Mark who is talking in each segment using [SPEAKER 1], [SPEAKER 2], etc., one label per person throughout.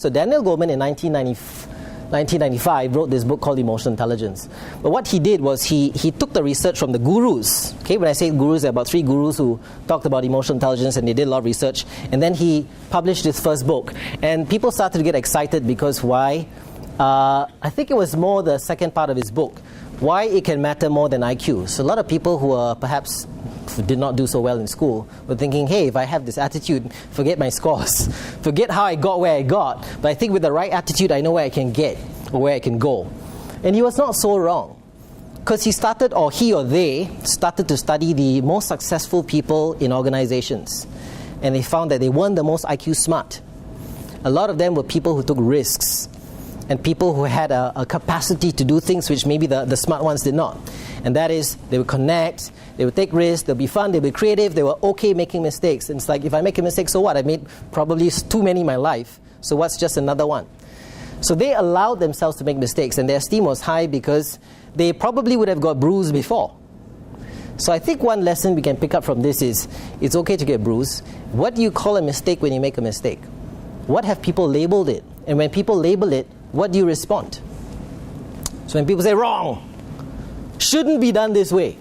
[SPEAKER 1] So Daniel Goleman in 1995 wrote this book called Emotional Intelligence. But what he did was he took the research from the gurus. Okay, when I say gurus, there are about 3 gurus who talked about emotional intelligence, and they did a lot of research. And then he published his first book. And people started to get excited because why? I think it was more the second part of his book, why it can matter more than IQ. So a lot of people who are perhaps did not do so well in school were thinking, hey, if I have this attitude, forget my scores, forget how I got where I got, but I think with the right attitude I know where I can get or where I can go. And he was not so wrong, because he or they started to study the most successful people in organizations, and they found that they weren't the most IQ smart. A lot of them were people who took risks, and people who had a capacity to do things which maybe the smart ones did not. And that is, they would connect, they would take risks, they'll be fun, they'll be creative, they were okay making mistakes. And it's like, if I make a mistake, so what? I made probably too many in my life, so what's just another one? So they allowed themselves to make mistakes, and their esteem was high because they probably would have got bruised before. So I think one lesson we can pick up from this is, it's okay to get bruised. What do you call a mistake when you make a mistake? What have people labeled it? And when people label it, what do you respond? So when people say, wrong, shouldn't be done this way.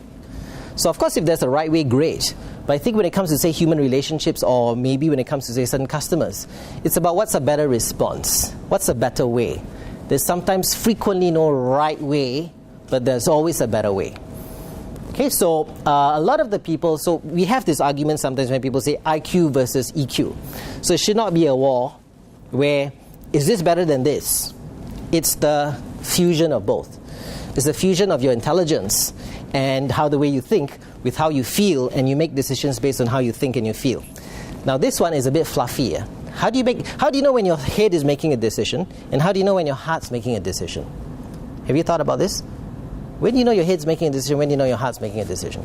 [SPEAKER 1] So of course, if there's a right way, great. But I think when it comes to, say, human relationships, or maybe when it comes to, say, certain customers, it's about what's a better response? What's a better way? There's sometimes frequently no right way, but there's always a better way. Okay, so a lot of the people, so we have this argument sometimes when people say IQ versus EQ. So it should not be a war where, is this better than this? It's the fusion of both. It's the fusion of your intelligence and how the way you think with how you feel, and you make decisions based on how you think and you feel. Now this one is a bit fluffier. How do you know when your head is making a decision, and how do you know when your heart's making a decision? Have you thought about this? When do you know your head's making a decision? When do you know your heart's making a decision?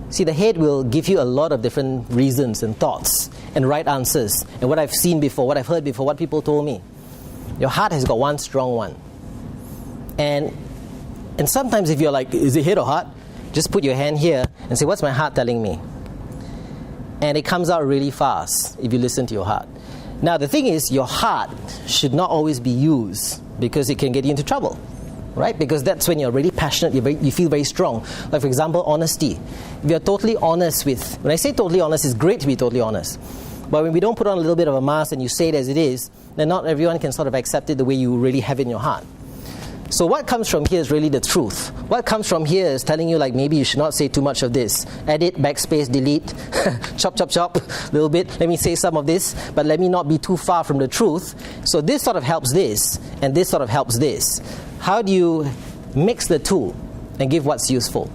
[SPEAKER 1] See, the head will give you a lot of different reasons and thoughts and right answers, and what I've seen before, what I've heard before, what people told me. Your heart has got one strong one. And sometimes if you're like, is it head or heart? Just put your hand here and say, what's my heart telling me? And it comes out really fast if you listen to your heart. Now the thing is, your heart should not always be used, because it can get you into trouble, right? Because that's when you're really passionate, you feel very strong. Like for example, honesty. If you're totally honest when I say totally honest, it's great to be totally honest. But when we don't put on a little bit of a mask and you say it as it is, then not everyone can sort of accept it the way you really have it in your heart. So what comes from here is really the truth. What comes from here is telling you, like, maybe you should not say too much of this. Edit, backspace, delete, chop, chop, chop, a little bit. Let me say some of this, but let me not be too far from the truth. So this sort of helps this, and this sort of helps this. How do you mix the two and give what's useful?